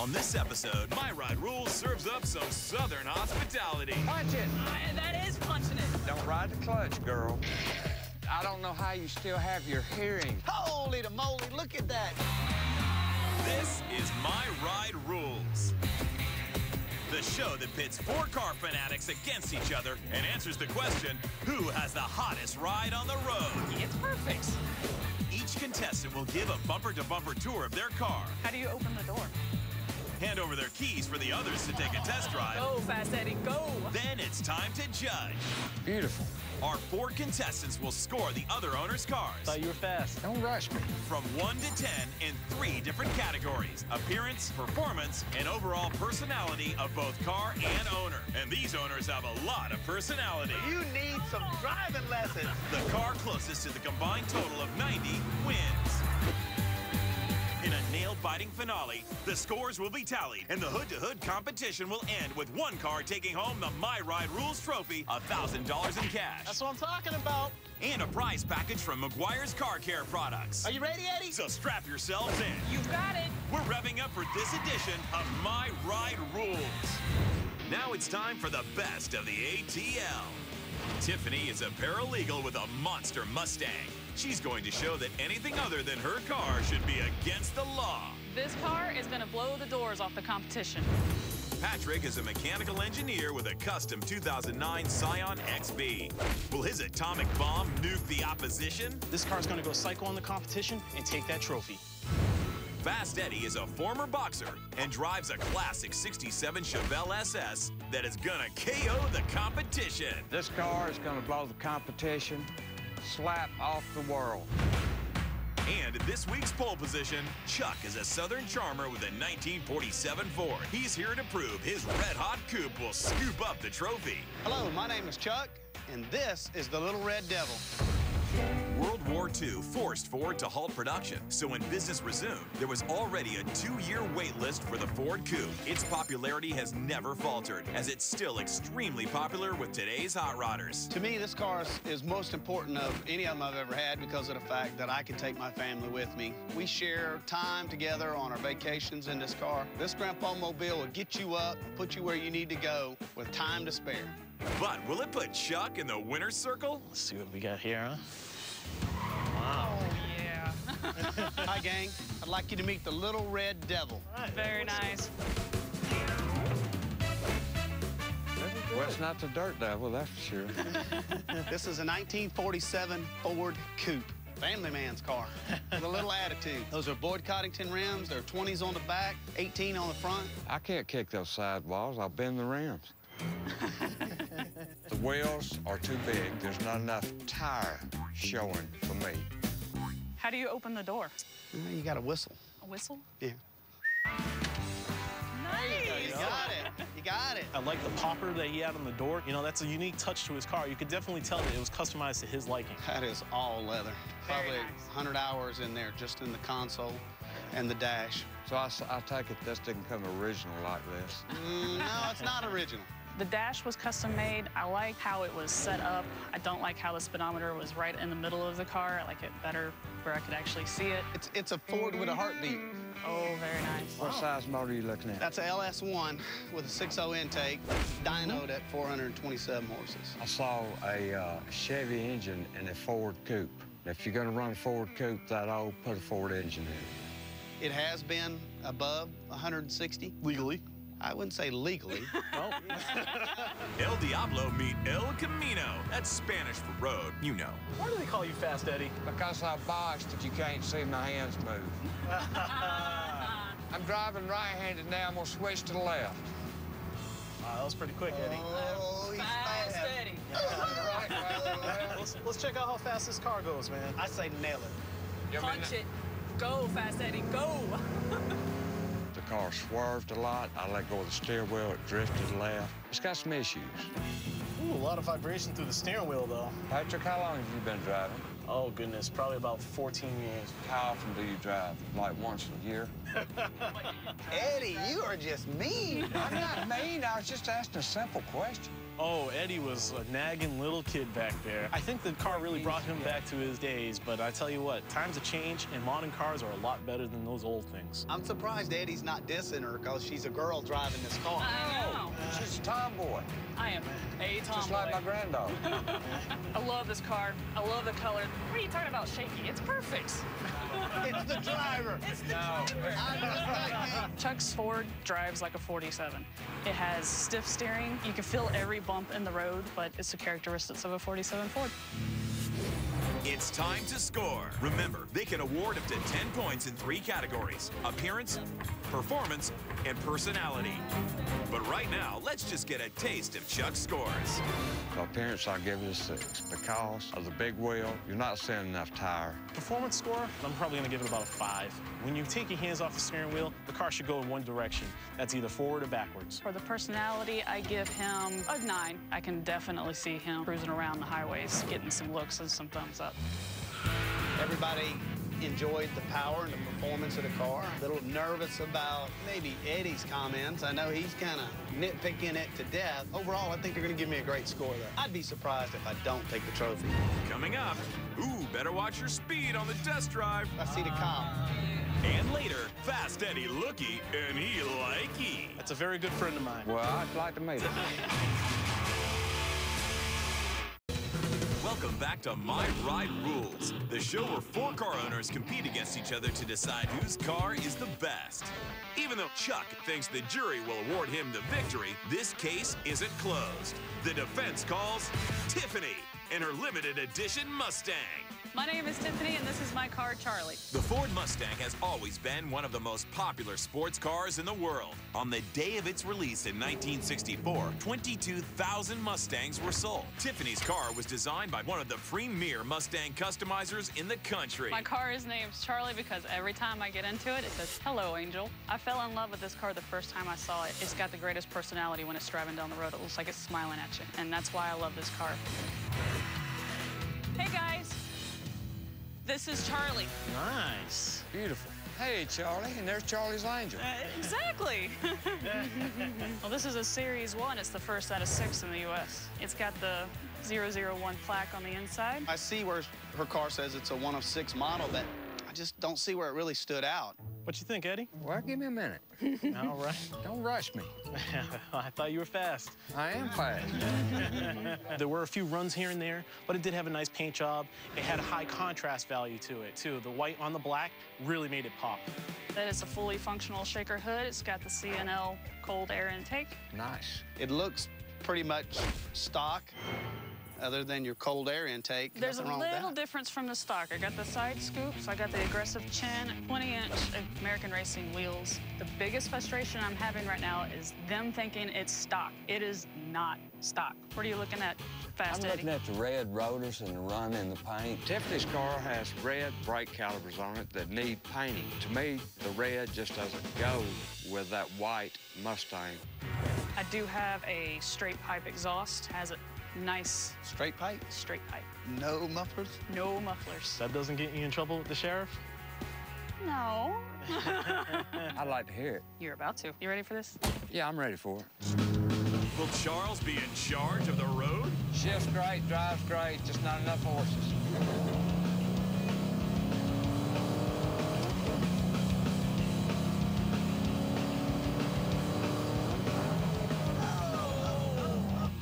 On this episode, My Ride Rules serves up some Southern hospitality. Punch it. That is punching it. Don't ride the clutch, girl. I don't know how you still have your hearing. Holy moly, look at that. This is My Ride Rules, the show that pits four car fanatics against each other and answers the question, who has the hottest ride on the road? It's perfect. Each contestant will give a bumper-to-bumper tour of their car. How do you open the door? Hand over their keys for the others to take a test drive. Go, Fast Eddie, go. Then it's time to judge. Beautiful. Our four contestants will score the other owner's cars. Thought you were fast. Don't rush me. From 1 to 10 in 3 different categories: appearance, performance, and overall personality of both car and owner. And these owners have a lot of personality. You need some driving lessons. The car closest to the combined total of 90 wins. In a nail-biting finale, the scores will be tallied, and the hood-to-hood competition will end with one car taking home the My Ride Rules trophy, $1,000 in cash. That's what I'm talking about. And a prize package from McGuire's Car Care products. Are you ready, Eddie? So strap yourselves in. You've got it. We're revving up for this edition of My Ride Rules. Now it's time for the best of the ATL. Tiffany is a paralegal with a monster Mustang. She's going to show that anything other than her car should be against the law. This car is going to blow the doors off the competition. Patrick is a mechanical engineer with a custom 2009 Scion XB. Will his atomic bomb nuke the opposition? This car's gonna go psycho on the competition and take that trophy. Fast Eddie is a former boxer and drives a classic 67 Chevelle SS that is gonna KO the competition. This car is going to blow the competition, slap off the world. And in this week's pole position, Chuck is a Southern charmer with a 1947 Ford. He's here to prove his red-hot coupe will scoop up the trophy. Hello, my name is Chuck, and this is the Little Red Devil. World War II forced Ford to halt production, so when business resumed, there was already a 2-year wait list for the Ford Coupe. Its popularity has never faltered, as it's still extremely popular with today's hot rodders. To me, this car is most important of any of them I've ever had because of the fact that I can take my family with me. We share time together on our vacations in this car. This Grandpa Mobile will get you up, put you where you need to go with time to spare. But will it put Chuck in the winner's circle? Let's see what we got here, huh? Oh, yeah. Hi, gang. I'd like you to meet the Little Red Devil. Very nice. Well, it's not the dirt devil, that's for sure. This is a 1947 Ford Coupe. Family man's car with a little attitude. Those are Boyd Coddington rims. They're 20s on the back, 18 on the front. I can't kick those sidewalls. I'll bend the rims. The wheels are too big. There's not enough tire showing for me. How do you open the door? You got to whistle. A whistle? Yeah. Nice. You got it. You got it. I like the popper that he had on the door. You know, that's a unique touch to his car. You could definitely tell that it was customized to his liking. That is all leather. Very Probably nice. 100 hours in there just in the console and the dash. So I take it this didn't come original like this. No, it's not original. The dash was custom made. I like how it was set up. I don't like how the speedometer was right in the middle of the car. I like it better where I could actually see it. It's a Ford with a heartbeat. Oh, very nice. What size motor are you looking at? That's a LS1 with a 6.0 intake, dynoed at 427 horses. I saw a Chevy engine in a Ford coupe. If you're going to run a Ford coupe that old, put a Ford engine in it. It has been above 160. Legally. I wouldn't say legally. Oh. El Diablo meet El Camino. That's Spanish for road, you know. Why do they call you Fast Eddie? Because I boxed that you can't see my hands move. I'm driving right-handed now. I'm going to switch to the left. Wow, that was pretty quick, Eddie. Oh, he's Fast fast. Eddie. Let's check out how fast this car goes, man. I say nail it. Punch it. Go, Fast Eddie, go. The car swerved a lot. I let go of the steering wheel. It drifted left. It's got some issues. Ooh, a lot of vibration through the steering wheel, though. Patrick, how long have you been driving? Oh, goodness, probably about 14 years. How often do you drive? Like once a year? Eddie, you are just mean. I'm not mean. I was just asking a simple question. Oh, Eddie was a nagging little kid back there. I think the car really brought him back to his days, but I tell you what, times have changed, and modern cars are a lot better than those old things. I'm surprised Eddie's not dissing her because she's a girl driving this car. I know. She's a tomboy, I am a tomboy. just like my granddaughter. I love this car. I love the color. What are you talking about shaky? It's perfect. It's the driver. It's the driver. Chuck's Ford drives like a 47. It has stiff steering. You can feel every bump in the road, but it's the characteristics of a 47 Ford. It's time to score. Remember, they can award up to 10 points in 3 categories: appearance, performance, and personality. But right now, let's just get a taste of Chuck's scores. The appearance, I'll give it a 6. Because of the big wheel, you're not seeing enough tire. Performance score, I'm probably gonna give it about a 5. When you take your hands off the steering wheel, the car should go in one direction. That's either forward or backwards. For the personality, I give him a 9. I can definitely see him cruising around the highways, getting some looks and some thumbs up. Everybody enjoyed the power and the performance of the car. A little nervous about maybe Eddie's comments. I know he's kind of nitpicking it to death. Overall, I think they're going to give me a great score, though. I'd be surprised if I don't take the trophy. Coming up, ooh, better watch your speed on the test drive. I see the cop. And later, Fast Eddie looky and he likey. That's a very good friend of mine. Well, I'd like to meet him. Welcome back to My Ride Rules, the show where 4 car owners compete against each other to decide whose car is the best. Even though Chuck thinks the jury will award him the victory, this case isn't closed. The defense calls Tiffany in her limited edition Mustang. My name is Tiffany, and this is my car, Charlie. The Ford Mustang has always been one of the most popular sports cars in the world. On the day of its release in 1964, 22,000 Mustangs were sold. Tiffany's car was designed by one of the premier Mustang customizers in the country. My car is named Charlie because every time I get into it, it says, "Hello, Angel." I fell in love with this car the first time I saw it. It's got the greatest personality when it's driving down the road. It looks like it's smiling at you, and that's why I love this car. Hey, guys. This is Charlie. Nice. Beautiful. Hey, Charlie, and there's Charlie's Angel. Exactly. Well, this is a Series 1. It's the first out of 6 in the U.S. It's got the 001 plaque on the inside. I see where her car says it's a 1 of 6 model, but I just don't see where it really stood out. What you think, Eddie? Well, give me a minute. All right. Don't rush me. I thought you were fast. I am fast. There were a few runs here and there, but it did have a nice paint job. It had a high contrast value to it, too. The white on the black really made it pop. That is a fully functional shaker hood. It's got the CNL cold air intake. Nice. It looks pretty much stock, other than your cold air intake. There's a Nothing wrong with little that. difference from the stock. I got the side scoops, I got the aggressive chin, 20-inch American Racing wheels. The biggest frustration I'm having right now is them thinking it's stock. It is not stock. What are you looking at, Fast I'm Eddie? looking at the red rotors and the run in the paint. Tiffany's car has red brake calipers on it that need painting. To me, the red just doesn't go with that white Mustang. I do have a straight pipe exhaust. Has a nice Straight pipe? straight pipe. No mufflers? No mufflers. That doesn't get you in trouble with the sheriff? No. I'd like to hear it. You're about to. You ready for this? Yeah, I'm ready for it. Will Charles be in charge of the road? Shifts great, drives great, just not enough horses.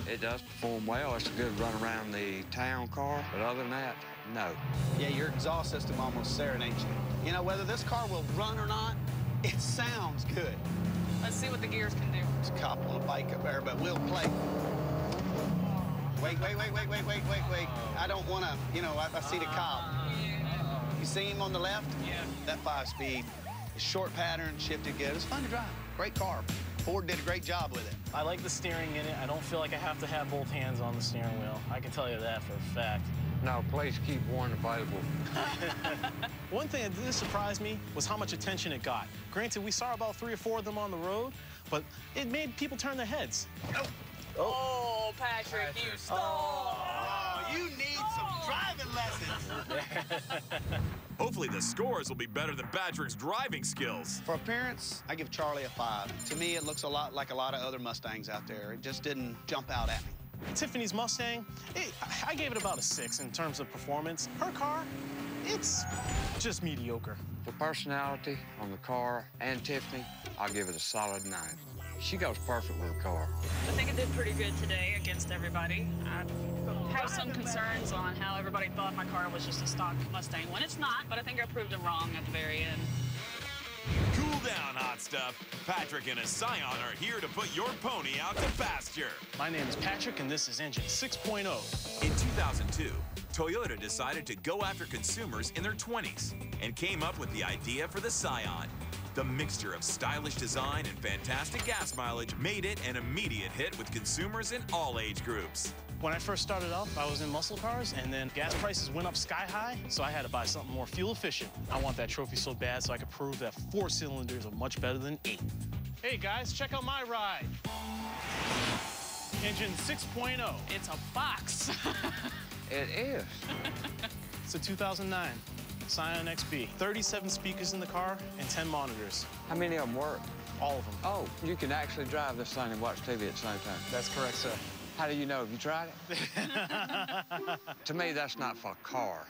It does perform well. It's a good run around the town car, but other than that, no. Yeah, your exhaust system almost serenades you. You know, whether this car will run or not, it sounds good. Let's see what the gears can do. There's a cop on a bike up there, but we'll play. Wait. I don't want to, you know, I see the cop. You see him on the left? Yeah. That 5-speed is short pattern, shifted good. It's fun to drive. Great car. Ford did a great job with it. I like the steering in it. I don't feel like I have to have both hands on the steering wheel. I can tell you that for a fact. No, please keep one available. One thing that did surprise me was how much attention it got. Granted, we saw about 3 or 4 of them on the road, but it made people turn their heads. Oh, Patrick, you stole. Oh, you need some driving lessons. Hopefully the scores will be better than Patrick's driving skills. For appearance, I give Charlie a 5. To me, it looks a lot like a lot of other Mustangs out there. It just didn't jump out at me. Tiffany's Mustang, I gave it about a 6 in terms of performance. Her car, it's just mediocre. For personality on the car and Tiffany, I'll give it a solid 9. She goes perfect with the car. I think it did pretty good today against everybody. I have some concerns on how everybody thought my car was just a stock Mustang when it's not, but I think I proved them wrong at the very end. Cool down, hot stuff. Patrick and his Scion are here to put your pony out to pasture. My name is Patrick, and this is Engine 6.0. In 2002, Toyota decided to go after consumers in their 20s and came up with the idea for the Scion. The mixture of stylish design and fantastic gas mileage made it an immediate hit with consumers in all age groups. When I first started off, I was in muscle cars, and then gas prices went up sky high, so I had to buy something more fuel efficient. I want that trophy so bad so I could prove that 4 cylinders are much better than 8. Hey guys, check out my ride. Engine 6.0. It's a box. It is. It's a 2009 Scion XB. 37 speakers in the car and 10 monitors. How many of them work? All of them. Oh, you can actually drive this thing and watch TV at the same time. That's correct, sir. How do you know? Have you tried it? To me, that's not for a car.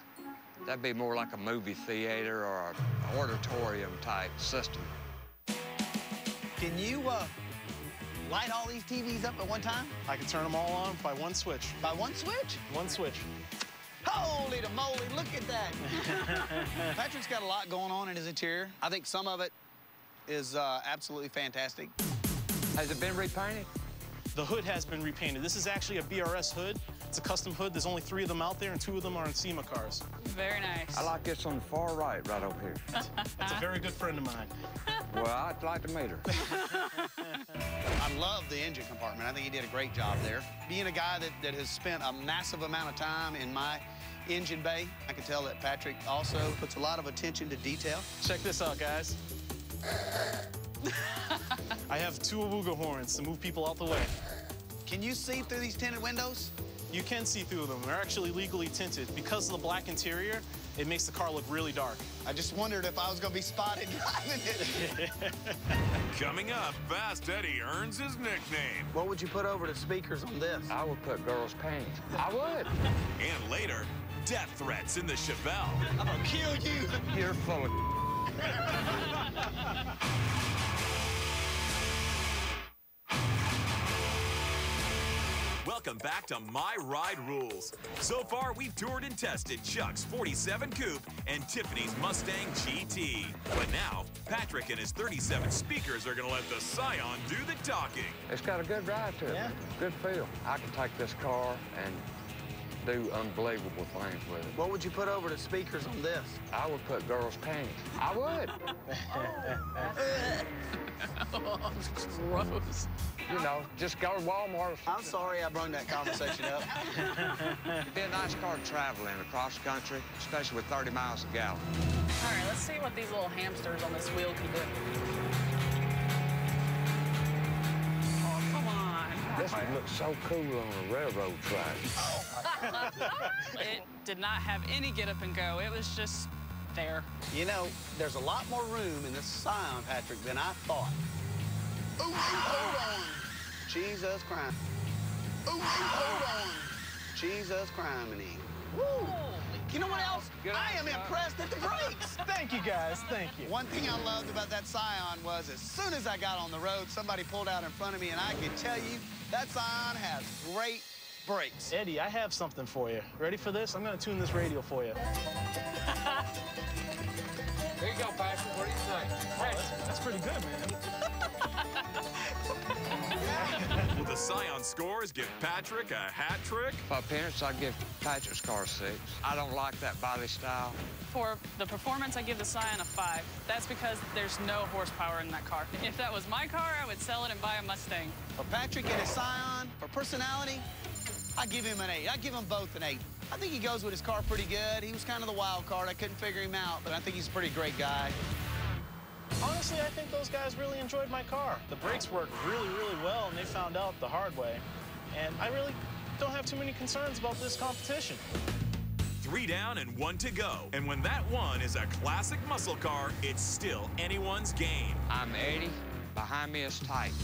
That'd be more like a movie theater or an auditorium type system. Can you light all these TVs up at one time? I can turn them all on by one switch. By one switch? One switch. Holy moly, look at that. Patrick's got a lot going on in his interior. I think some of it is absolutely fantastic. Has it been repainted? The hood has been repainted. This is actually a BRS hood. It's a custom hood. There's only 3 of them out there, and 2 of them are in SEMA cars. Very nice. I like this on the far right over here. That's a very good friend of mine. Well, I'd like to meet her. I love the engine compartment. I think he did a great job there. Being a guy that has spent a massive amount of time in my engine bay, I can tell that Patrick also puts a lot of attention to detail. Check this out, guys. I have 2 Awuga horns to move people out the way. Can you see through these tinted windows? You can see through them. They're actually legally tinted. Because of the black interior, it makes the car look really dark. I just wondered if I was going to be spotted driving it. Coming up, Fast Eddie earns his nickname. What would you put over the speakers on this? I would put girls' panties. I would. And later, death threats in the Chevelle. I'm going to kill you. You're full of Welcome back to My Ride Rules. So far, we've toured and tested Chuck's 47 Coupe and Tiffany's Mustang GT. But now, Patrick and his 37 speakers are going to let the Scion do the talking. It's got a good ride to it. Yeah. Good feel. I can take this car and do unbelievable things with it. What would you put over the speakers on this? I would put girls' panties. I would. Gross. You know, just go to Walmart. I'm sorry I brought that conversation up. It'd be a nice car to travel in across the country, especially with 30 miles a gallon. All right, let's see what these little hamsters on this wheel can do. Oh, come on. This would look so cool on a railroad track. It did not have any get up and go. It was just there. You know, there's a lot more room in this Scion, Patrick, than I thought. Ooh, hold on. Jesus Christ. Ooh, hold on. Jesus Criminy. Woo. You know what else? I am impressed at the brakes. Thank you, guys. Thank you. One thing I loved about that Scion was as soon as I got on the road, somebody pulled out in front of me, and I can tell you that Scion has great brakes. Eddie, I have something for you. Ready for this? I'm going to tune this radio for you. There you go, Patrick. What do you think? Oh, that's pretty good, man. Will the Scion scores give Patrick a hat trick? For appearance, I'd give Patrick's car a 6. I don't like that body style. For the performance, I give the Scion a 5. That's because there's no horsepower in that car. If that was my car, I would sell it and buy a Mustang. For Patrick and his Scion, for personality, I give him an 8. I give them both an 8. I think he goes with his car pretty good. He was kind of the wild card. I couldn't figure him out, but I think he's a pretty great guy. Honestly, I think those guys really enjoyed my car. The brakes work really, really well, and they found out the hard way. And I really don't have too many concerns about this competition. 3 down and 1 to go. And when that one is a classic muscle car, it's still anyone's game. I'm Eddie. Behind me is Titan.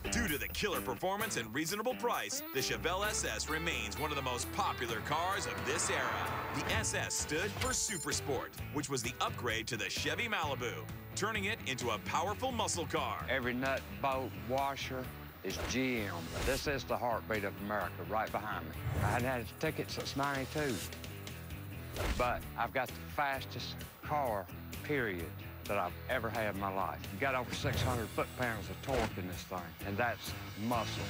Due to the killer performance and reasonable price, the Chevelle SS remains one of the most popular cars of this era. The SS stood for Super Sport, which was the upgrade to the Chevy Malibu, turning it into a powerful muscle car. Every nut, bolt, washer is GM. This is the heartbeat of America right behind me. I hadn't had a ticket since '92, but I've got the fastest car, period, that I've ever had in my life. You got over 600 foot-pounds of torque in this thing, and that's muscle.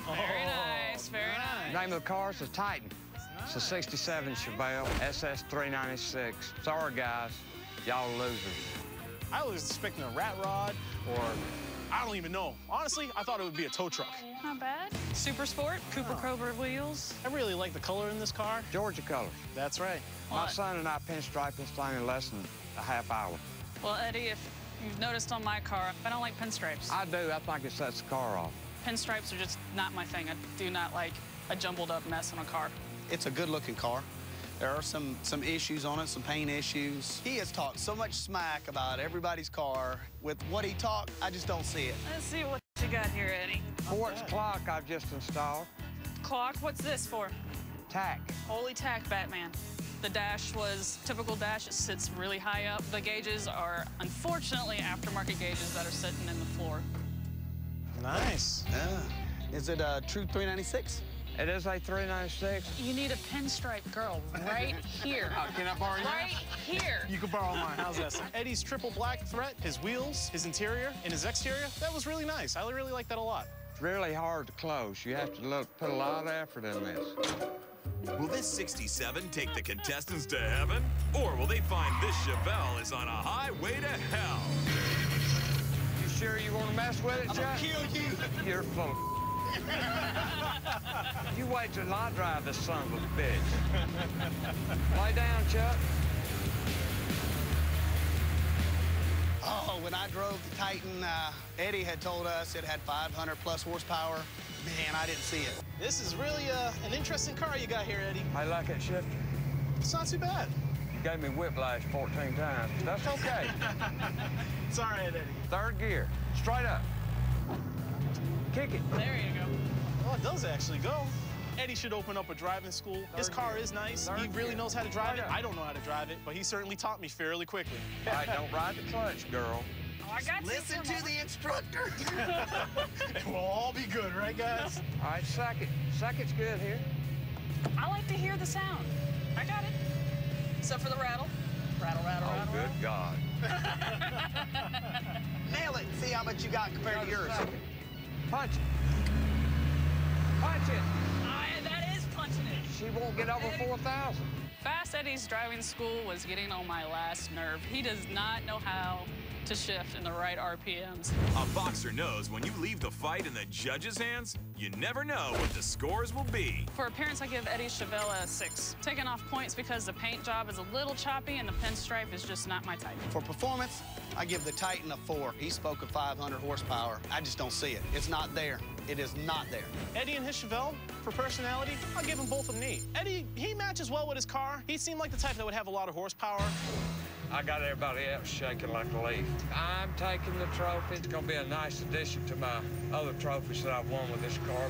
Very nice, very nice. Name of the car is the Titan. It's a '67 Chevelle SS 396. Sorry, guys, y'all losers. I was expecting a rat rod, or I don't even know. Honestly, I thought it would be a tow truck. Not bad. Super Sport, Cooper Cobra wheels. I really like the color in this car. Georgia colors. That's right. My son and I pinstriped this thing in less than a half hour. Well, Eddie, if you've noticed on my car, I don't like pinstripes. I do. I think it sets the car off. Pinstripes are just not my thing. I do not like a jumbled up mess on a car. It's a good-looking car. There are some issues on it, some paint issues. He has talked so much smack about everybody's car. With what he talked, I just don't see it. Let's see what you got here, Eddie. Quartz clock I've just installed. Clock, what's this for? Tack. Holy tack, Batman. The dash was typical dash. It sits really high up. The gauges are, unfortunately, aftermarket gauges that are sitting in the floor. Nice. Yeah. Is it a true 396? It is a 396. You need a pinstripe girl right here. Can I borrow yours? Right here. You can borrow mine. How's that sound? Eddie's triple black threat, his wheels, his interior, and his exterior, that was really nice. I really like that a lot. It's really hard to close. You have to put a lot of effort in this. Will this 67 take the contestants to heaven? Or will they find this Chevelle is on a highway to hell? You sure you want to mess with it, Chuck? I'll kill you. You're full of You wait till I drive this son of a bitch. Lay down, Chuck. Oh, when I drove the Titan, Eddie had told us it had 500+ horsepower. Man, I didn't see it. This is really an interesting car you got here, Eddie. I like it shifter. It's not too bad. You gave me whiplash 14 times. That's okay. It's all right, Eddie. Third gear. Straight up. Kick it. There you go. Well, it does actually go. Eddie should open up a driving school. His car is nice. He really knows how to drive it. I don't know how to drive it, but he certainly taught me fairly quickly. All right, don't ride the clutch, girl. Oh, I got Listen to the instructor. And we'll all be good, right, guys? All right, suck it. Suck it's good here. I like to hear the sound. I got it. Except for the rattle. Rattle, rattle, Oh, rattle. good God. Nail it. See how much you got compared to yours. Punch it. Punch it. That is punching it. She won't get over 4,000. Fast Eddie's driving school was getting on my last nerve. He does not know how to shift in the right RPMs. A boxer knows when you leave the fight in the judge's hands, you never know what the scores will be. For appearance, I give Eddie's Chevelle a 6. Taking off points because the paint job is a little choppy and the pinstripe is just not my type. For performance, I give the Titan a 4. He spoke of 500 horsepower. I just don't see it. It's not there. It is not there. Eddie and his Chevelle, for personality, I'll give them both an 8. Eddie, he matches well with his car. He seemed like the type that would have a lot of horsepower. I got everybody else shaking like a leaf. I'm taking the trophy. It's gonna be a nice addition to my other trophies that I've won with this car.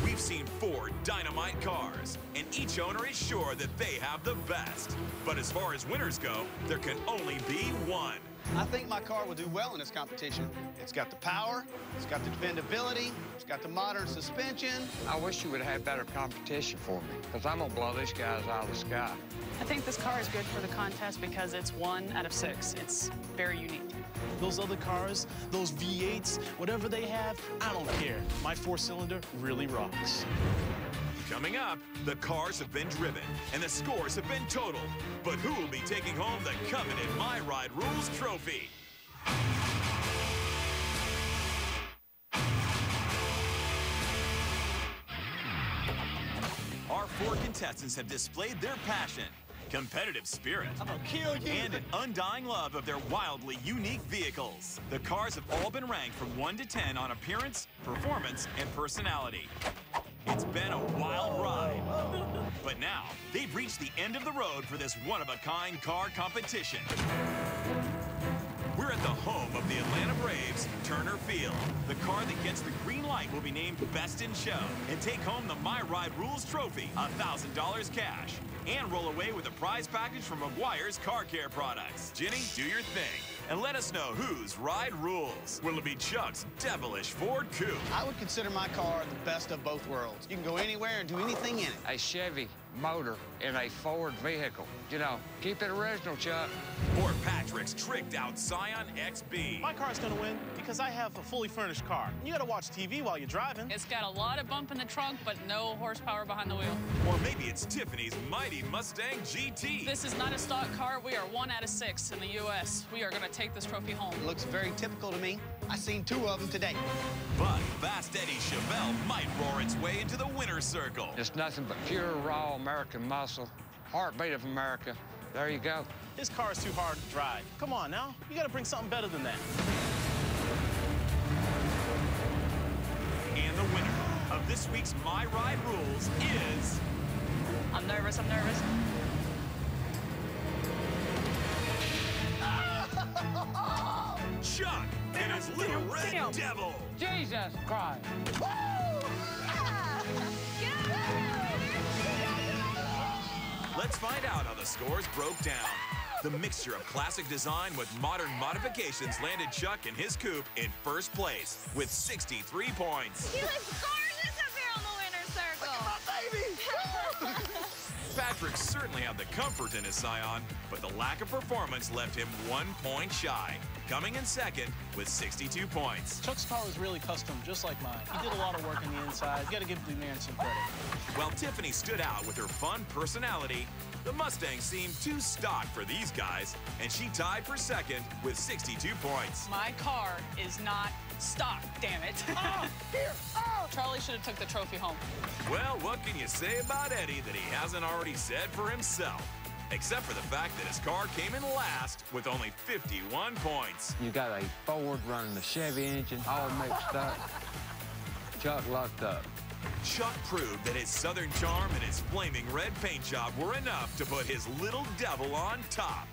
We've seen 4 dynamite cars, and each owner is sure that they have the best. But as far as winners go, there can only be one. I think my car will do well in this competition. It's got the power, it's got the dependability, it's got the modern suspension. I wish you would have had better competition for me, because I'm gonna blow these guys out of the sky. I think this car is good for the contest because it's 1 out of 6. It's very unique. Those other cars, those V8s, whatever they have, I don't care. My 4-cylinder really rocks. Coming up, the cars have been driven and the scores have been totaled. But who will be taking home the coveted My Ride Rules trophy? Our 4 contestants have displayed their passion. competitive spirit, I'm gonna kill you. and an undying love of their wildly unique vehicles. The cars have all been ranked from 1 to 10 on appearance, performance, and personality. It's been a wild ride. But now, they've reached the end of the road for this one-of-a-kind car competition. We're at the home of the Atlanta Braves, Turner Field. The car that gets the green light will be named Best in Show and take home the My Ride Rules trophy, $1,000 cash, and roll away with a prize package from McGuire's Car Care products. Jenny, do your thing and let us know whose ride rules. Will it be Chuck's devilish Ford coupe? I would consider my car the best of both worlds. You can go anywhere and do anything in it. A Chevy motor in a Ford vehicle. You know, keep it original, Chuck. Or Patrick's tricked out Scion XB? My car's gonna win because I have a fully furnished car. You gotta watch TV while you're driving. It's got a lot of bump in the trunk, but no horsepower behind the wheel. Or maybe it's Tiffany's mighty Mustang GT? This is not a stock car. We are 1 out of 6 in the U.S. We are going to take this trophy home. It looks very typical to me. I seen 2 of them today. But Fast Eddie's Chevelle might roar its way into the winner's circle. It's nothing but pure, raw American muscle. Heartbeat of America. There you go. His car is too hard to drive. Come on now, you gotta bring something better than that. And the winner of this week's My Ride Rules is... I'm nervous. Chuck and his little red devil. Jesus Christ. Let's find out how the scores broke down. The mixture of classic design with modern modifications landed Chuck and his coupe in first place with 63 points. He looks gorgeous up here on the winner's circle. My baby! Patrick certainly had the comfort in his Scion, but the lack of performance left him 1 point shy, coming in second with 62 points. Chuck's car was really custom, just like mine. He did a lot of work on the inside. You gotta give the man some credit. While Tiffany stood out with her fun personality, the Mustang seemed too stock for these guys, and she tied for second with 62 points. My car is not stock, damn it. Charlie should have took the trophy home. Well, what can you say about Eddie that he hasn't already said for himself? Except for the fact that his car came in last with only 51 points. You got a Ford running a Chevy engine, all mixed up. Chuck lucked up. Chuck proved that his Southern charm and his flaming red paint job were enough to put his little devil on top.